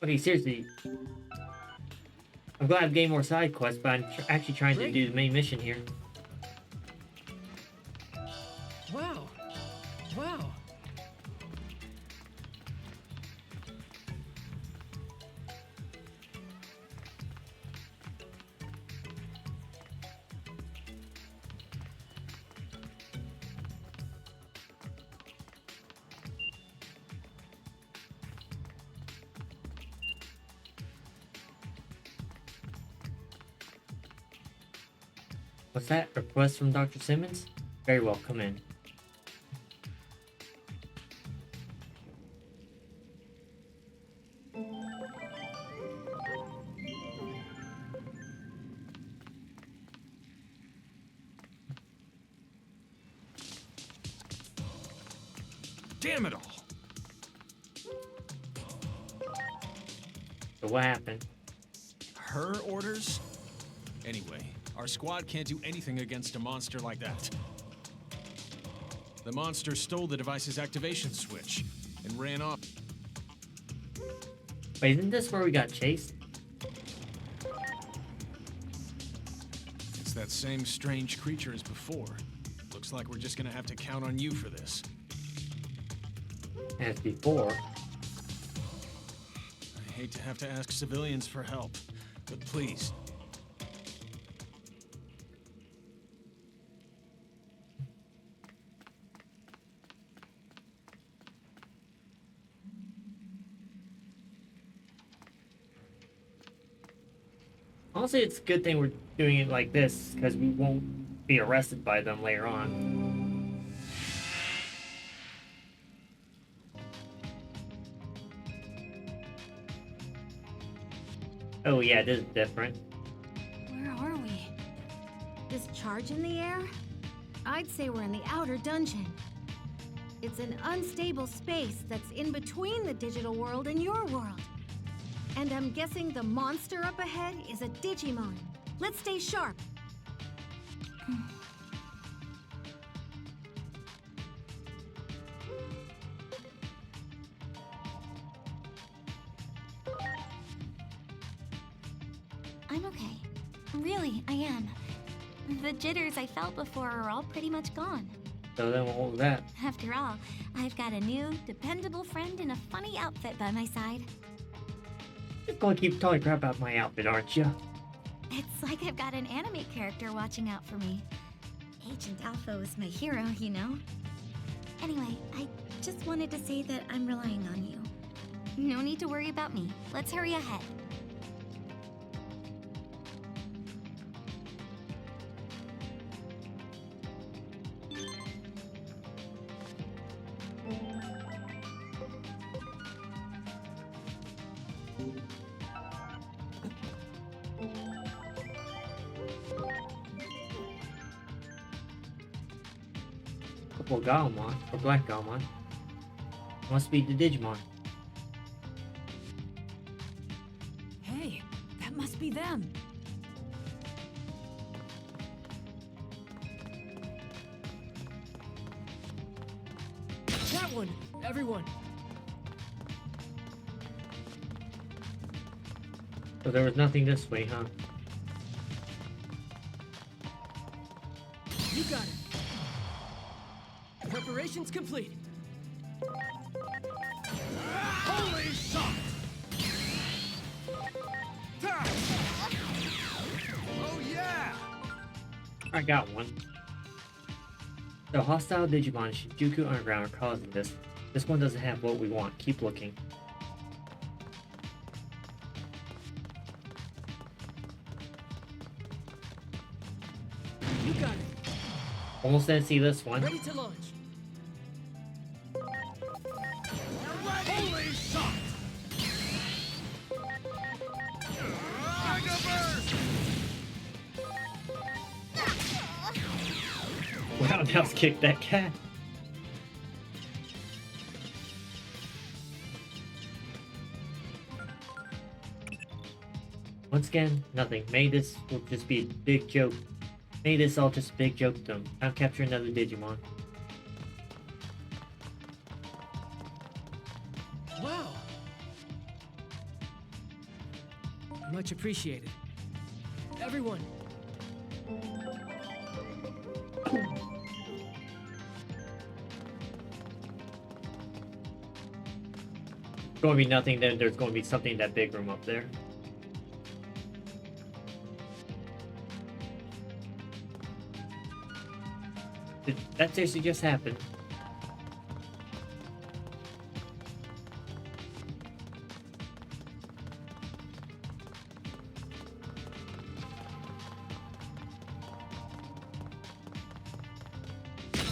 Okay, seriously. I'm glad I'm getting more side quests, but I'm actually trying to do the main mission here. Wow. Wow. What's that? Request from Dr. Simmons? Very well, come in. Damn it all! So what happened? Her orders? Anyway, our squad can't do anything against a monster like that. The monster stole the device's activation switch and ran off. Wait, isn't this where we got chased? It's that same strange creature as before. Looks like we're just gonna have to count on you for this. As before. I hate to have to ask civilians for help, but please. Honestly, it's a good thing we're doing it like this, because we won't be arrested by them later on. Oh yeah, this is different. Where are we? This charge in the air? I'd say we're in the outer dungeon. It's an unstable space that's in between the digital world and your world. And I'm guessing the monster up ahead is a Digimon. Let's stay sharp. I'm okay. Really, I am. The jitters I felt before are all pretty much gone. So then what was that? After all, I've got a new, dependable friend in a funny outfit by my side. You're gonna keep talking crap about my outfit, aren't you? It's like I've got an anime character watching out for me. Agent Alpha was my hero, you know? Anyway, I just wanted to say that I'm relying on you. No need to worry about me. Let's hurry ahead. Couple of Gatomon, or Black Gatomon. Must be the Digimon. Hey, that must be them. That one! Everyone! So there was nothing this way, huh? You got it! Preparations complete. Holy shot! Oh yeah! I got one. The hostile Digimon Shinjuku Underground are causing this. This one doesn't have what we want. Keep looking. You got it. Almost didn't see this one. Ready to launch. Holy shot! Megaburst! Roundhouse kicked that cat. Once again, nothing. Maybe this will just be a big joke. Maybe this all just a big joke to them. I'll capture another Digimon. Wow. Much appreciated. Everyone, going to be nothing, then there's going to be something in that big room up there. Did that seriously just happened?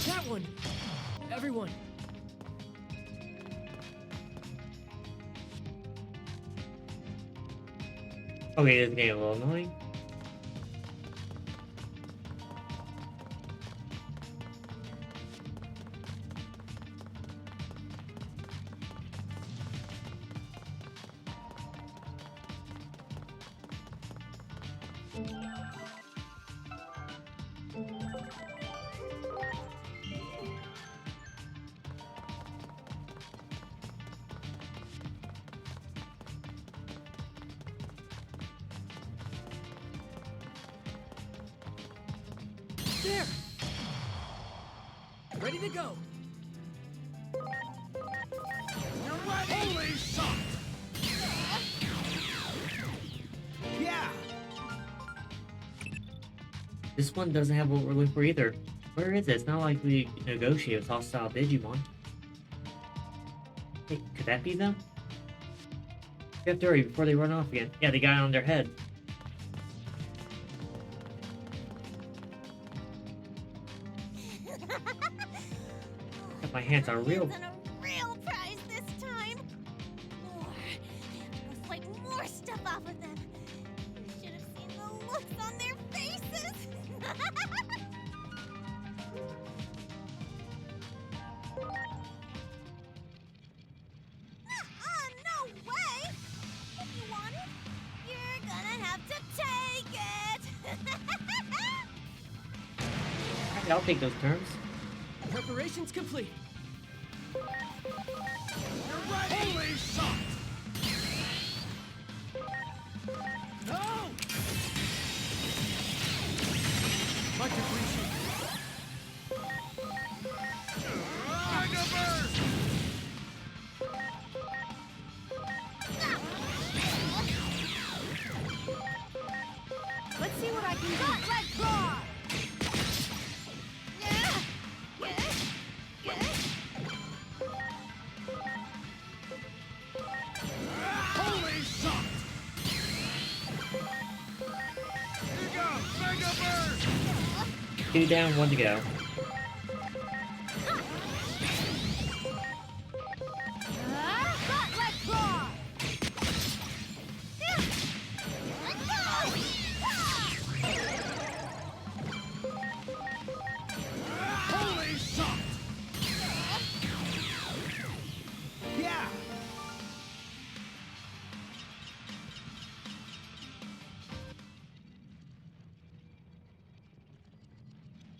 That one! Everyone! Okay, this is getting a little annoying. There! Ready to go! Holy suck! Yeah! This one doesn't have what we're looking for either. Where is it? It's not like we negotiate with hostile Digimon. Hey, could that be them? We have to hurry before they run off again. Yeah, they got it on their head. Got my hands on a real... On a real prize this time. More. Let's like more stuff off of them. You should have seen the looks on their faces. No way! If you want it, you're gonna have to take it. Alright, I'll take those terms. Preparations complete. Holy suck! No! Much appreciated. Mega Burst! Let's see what I can do. Red Claw! Holy suck! Here goes Mega Burst! 2 down, 1 to go. Red Claw! Holy suck! Yeah!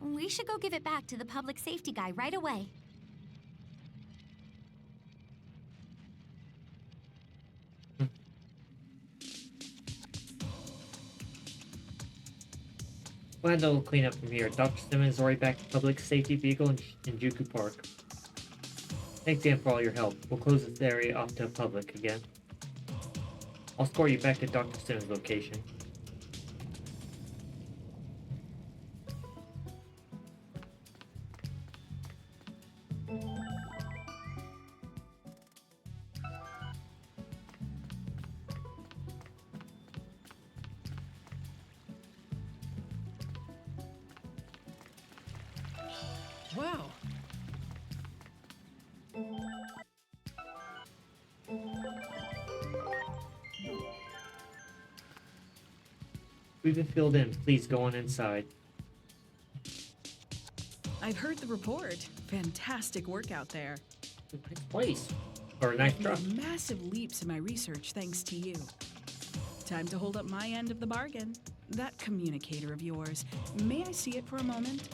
We should go give it back to the public safety guy right away. We'll handle a cleanup from here. Dr. Simmons is already back to public safety vehicle in Shinjuku Park. Thanks again for all your help. We'll close this area off to the public again. I'll escort you back to Dr. Simmons' location. Wow. We've been filled in. Please go on inside. I've heard the report. Fantastic work out there. Nice place. Or a nice I've truck. made massive leaps in my research thanks to you. Time to hold up my end of the bargain. That communicator of yours. May I see it for a moment?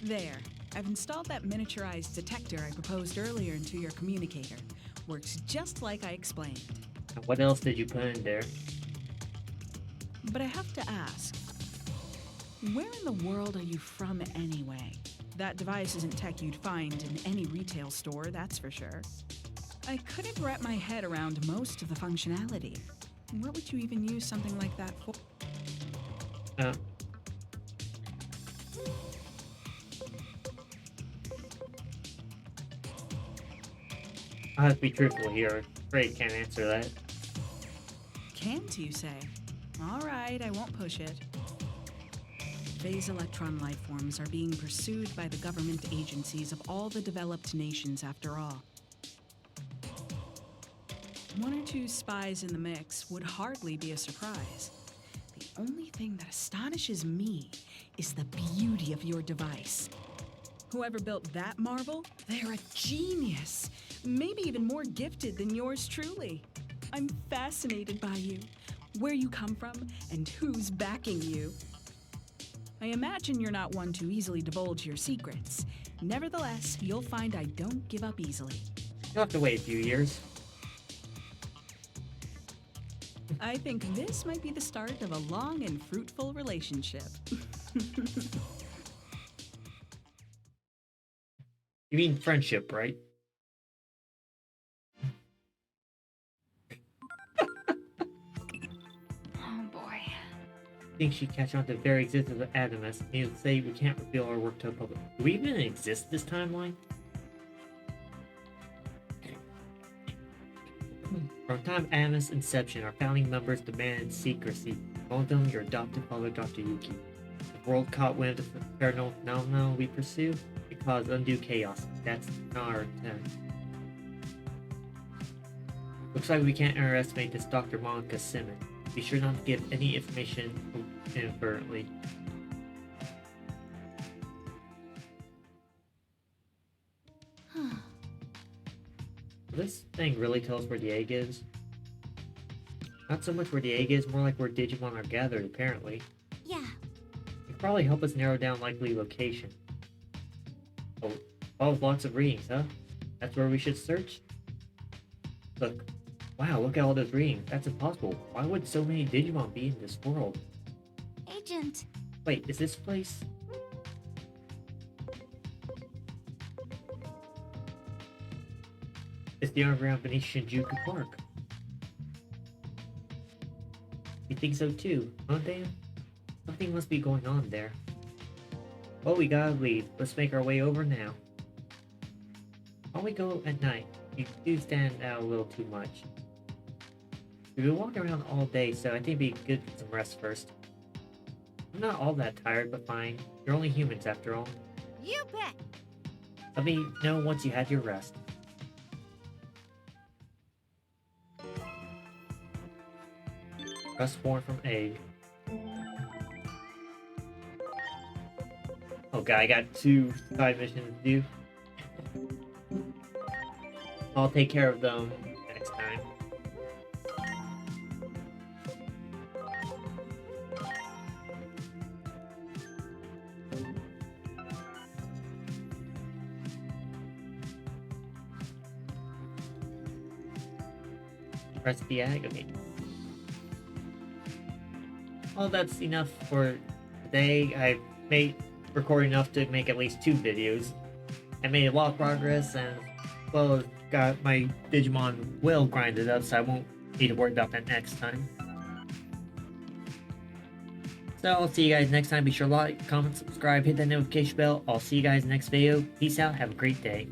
There. I've installed that miniaturized detector I proposed earlier into your communicator. Works just like I explained. What else did you put in there? But I have to ask, Where in the world are you from anyway? That device isn't tech you'd find in any retail store, that's for sure. I couldn't wrap my head around most of the functionality. What would you even use something like that for? I have to be truthful here. Afraid can't answer that. Can't you say? All right, I won't push it. Phase electron lifeforms are being pursued by the government agencies of all the developed nations after all. One or two spies in the mix would hardly be a surprise. The only thing that astonishes me is the beauty of your device. Whoever built that marvel, they're a genius. Maybe even more gifted than yours truly. I'm fascinated by you, where you come from, and who's backing you. I imagine you're not one to easily divulge your secrets. Nevertheless, you'll find I don't give up easily. You'll have to wait a few years. I think this might be the start of a long and fruitful relationship. You mean friendship, right? Oh boy. I think she'd catch on to the very existence of Adamus, and he'd say we can't reveal our work to the public. Do we even exist this timeline? From the time of Adamus' inception, our founding members demanded secrecy. One of them, your adopted father, Dr. Yuki. The world caught wind of the paranormal phenomenon we pursue. It caused undue chaos. That's not our intent. Looks like we can't underestimate this Dr. Monica Simmons. Be sure not to give any information inadvertently. Will this thing really tell us where the egg is? Not so much where the egg is, more like where Digimon are gathered, apparently. Yeah. It could probably help us narrow down likely location. Oh, lots of readings, huh? That's where we should search? Look. Wow, look at all those readings. That's impossible. Why would so many Digimon be in this world? Agent. Wait, is this place? It's the underground beneath Shinjuku Park. You think so too, huh, Dan? Something must be going on there. Well, we gotta leave. Let's make our way over now. Why don't we go at night? You do stand out a little too much. We've been walking around all day, so I think it'd be good for some rest first. I'm not all that tired, but fine. You're only humans after all. You bet. Let me know once you had your rest. Rest born from egg. Oh god, I got 2 side missions to do. I'll take care of them next time. Press the egg, okay. Well, that's enough for today. I made recording enough to make at least 2 videos. I made a lot of progress and, well, got my Digimon well grinded up, so I won't need to worry about that next time. So I'll see you guys next time. Be sure to like, comment, subscribe, hit that notification bell. I'll see you guys next video. Peace out. Have a great day.